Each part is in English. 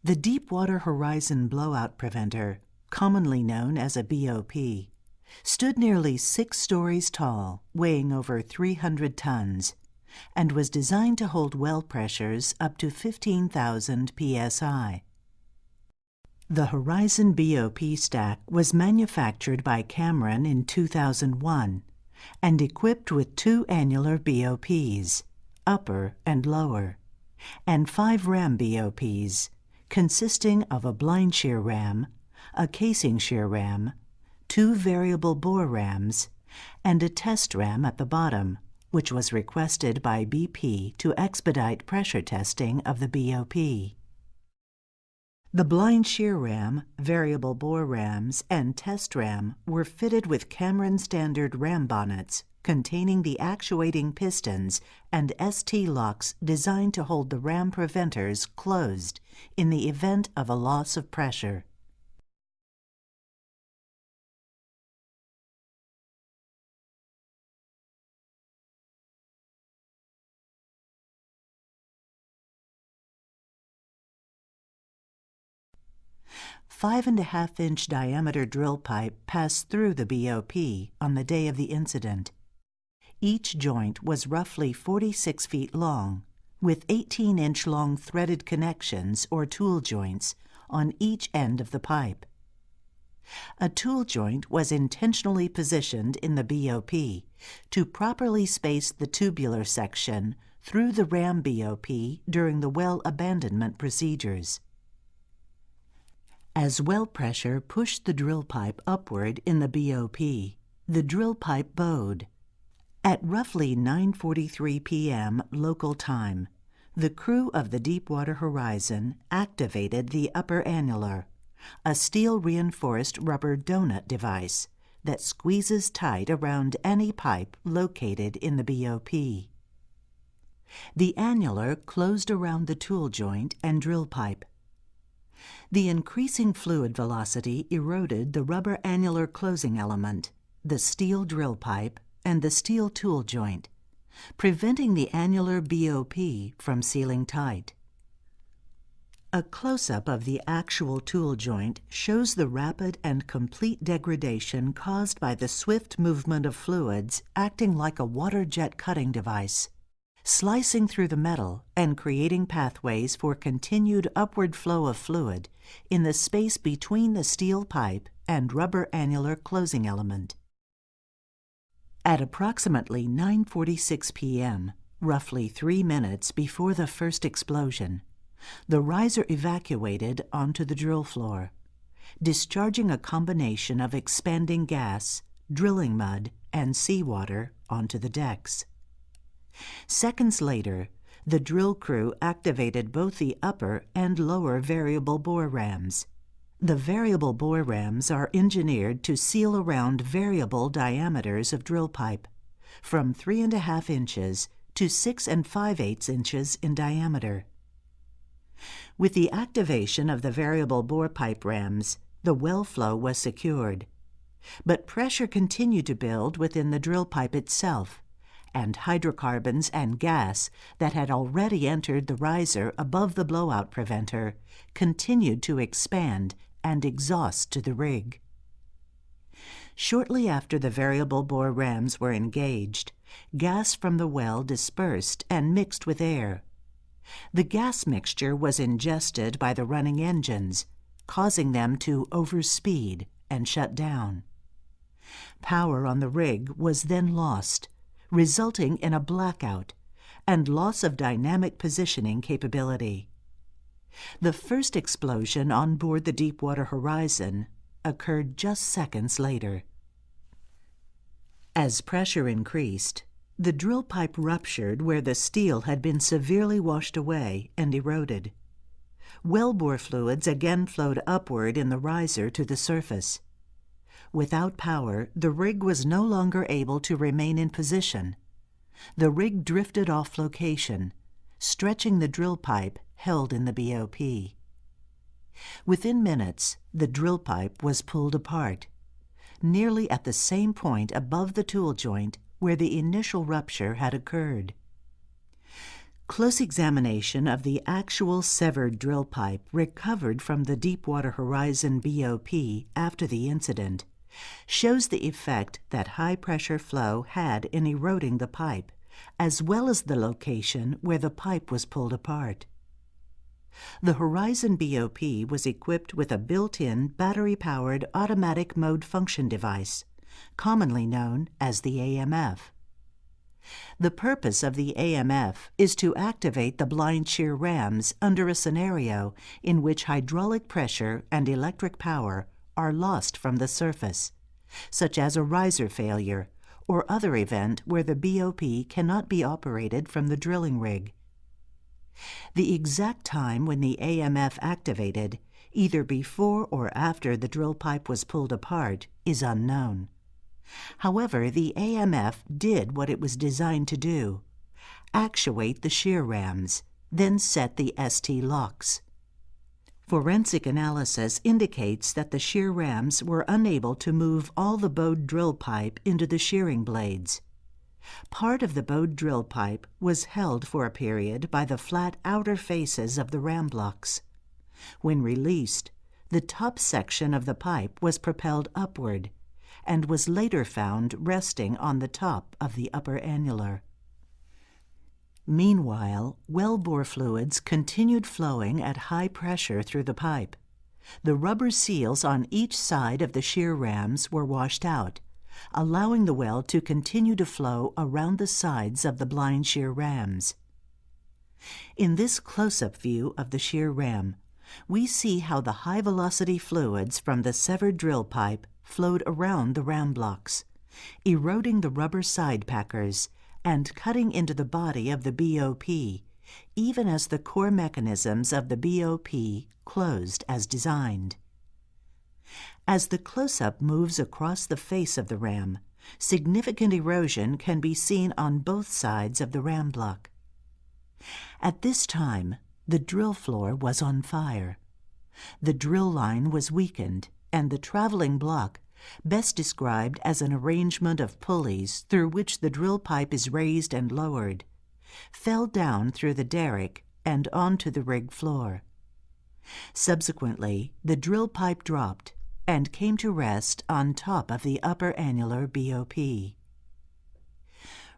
The Deepwater Horizon Blowout Preventer, commonly known as a BOP, stood nearly 6 stories tall, weighing over 300 tons, and was designed to hold well pressures up to 15,000 psi. The Horizon BOP stack was manufactured by Cameron in 2001 and equipped with 2 annular BOPs, upper and lower, and 5 ram BOPs, consisting of a blind shear ram, a casing shear ram, 2 variable bore rams, and a test ram at the bottom, which was requested by BP to expedite pressure testing of the BOP. The blind shear ram, variable bore rams, and test ram were fitted with Cameron standard ram bonnets containing the actuating pistons and ST locks designed to hold the ram preventers closed in the event of a loss of pressure. A 5.5-inch diameter drill pipe passed through the BOP on the day of the incident. Each joint was roughly 46 feet long, with 18-inch long threaded connections or tool joints on each end of the pipe. A tool joint was intentionally positioned in the BOP to properly space the tubular section through the ram BOP during the well abandonment procedures. As well pressure pushed the drill pipe upward in the BOP, the drill pipe bowed. At roughly 9:43 p.m. local time, the crew of the Deepwater Horizon activated the upper annular, a steel-reinforced rubber donut device that squeezes tight around any pipe located in the BOP. The annular closed around the tool joint and drill pipe. The increasing fluid velocity eroded the rubber annular closing element, the steel drill pipe, and the steel tool joint, preventing the annular BOP from sealing tight. A close-up of the actual tool joint shows the rapid and complete degradation caused by the swift movement of fluids acting like a water jet cutting device, slicing through the metal and creating pathways for continued upward flow of fluid in the space between the steel pipe and rubber annular closing element. At approximately 9:46 p.m., roughly 3 minutes before the first explosion, the riser evacuated onto the drill floor, discharging a combination of expanding gas, drilling mud, and seawater onto the decks. Seconds later, the drill crew activated both the upper and lower variable bore rams. The variable bore rams are engineered to seal around variable diameters of drill pipe, from 3.5 inches to 6 5/8 inches in diameter. With the activation of the variable bore pipe rams, the well flow was secured, but pressure continued to build within the drill pipe itself, and hydrocarbons and gas that had already entered the riser above the blowout preventer continued to expand and exhaust to the rig. Shortly after the variable bore rams were engaged, gas from the well dispersed and mixed with air. The gas mixture was ingested by the running engines, causing them to overspeed and shut down. Power on the rig was then lost, resulting in a blackout and loss of dynamic positioning capability. The first explosion on board the Deepwater Horizon occurred just seconds later. As pressure increased, the drill pipe ruptured where the steel had been severely washed away and eroded. Wellbore fluids again flowed upward in the riser to the surface. Without power, the rig was no longer able to remain in position. The rig drifted off location, stretching the drill pipe held in the BOP. Within minutes, the drill pipe was pulled apart, nearly at the same point above the tool joint where the initial rupture had occurred. Close examination of the actual severed drill pipe recovered from the Deepwater Horizon BOP after the incident shows the effect that high-pressure flow had in eroding the pipe, as well as the location where the pipe was pulled apart. The Horizon BOP was equipped with a built-in battery-powered automatic mode function device, commonly known as the AMF. The purpose of the AMF is to activate the blind shear rams under a scenario in which hydraulic pressure and electric power are lost from the surface, such as a riser failure or other event where the BOP cannot be operated from the drilling rig. The exact time when the AMF activated, either before or after the drill pipe was pulled apart, is unknown. However, the AMF did what it was designed to do: actuate the shear rams, then set the ST locks. Forensic analysis indicates that the shear rams were unable to move all the bowed drill pipe into the shearing blades. Part of the bowed drill pipe was held for a period by the flat outer faces of the ram blocks. When released, the top section of the pipe was propelled upward and was later found resting on the top of the upper annular. Meanwhile, wellbore fluids continued flowing at high pressure through the pipe. The rubber seals on each side of the shear rams were washed out, allowing the well to continue to flow around the sides of the blind shear rams. In this close-up view of the shear ram, we see how the high-velocity fluids from the severed drill pipe flowed around the ram blocks, eroding the rubber side packers and cutting into the body of the BOP, even as the core mechanisms of the BOP closed as designed. As the close-up moves across the face of the ram, significant erosion can be seen on both sides of the ram block. At this time, the drill floor was on fire. The drill line was weakened, and the traveling block, best described as an arrangement of pulleys through which the drill pipe is raised and lowered, fell down through the derrick and onto the rig floor. Subsequently, the drill pipe dropped and came to rest on top of the upper annular BOP.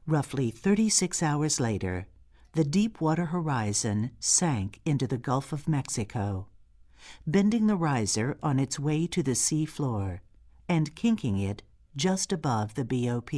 Roughly 36 hours later, the Deepwater Horizon sank into the Gulf of Mexico, bending the riser on its way to the sea floor and kinking it just above the BOP.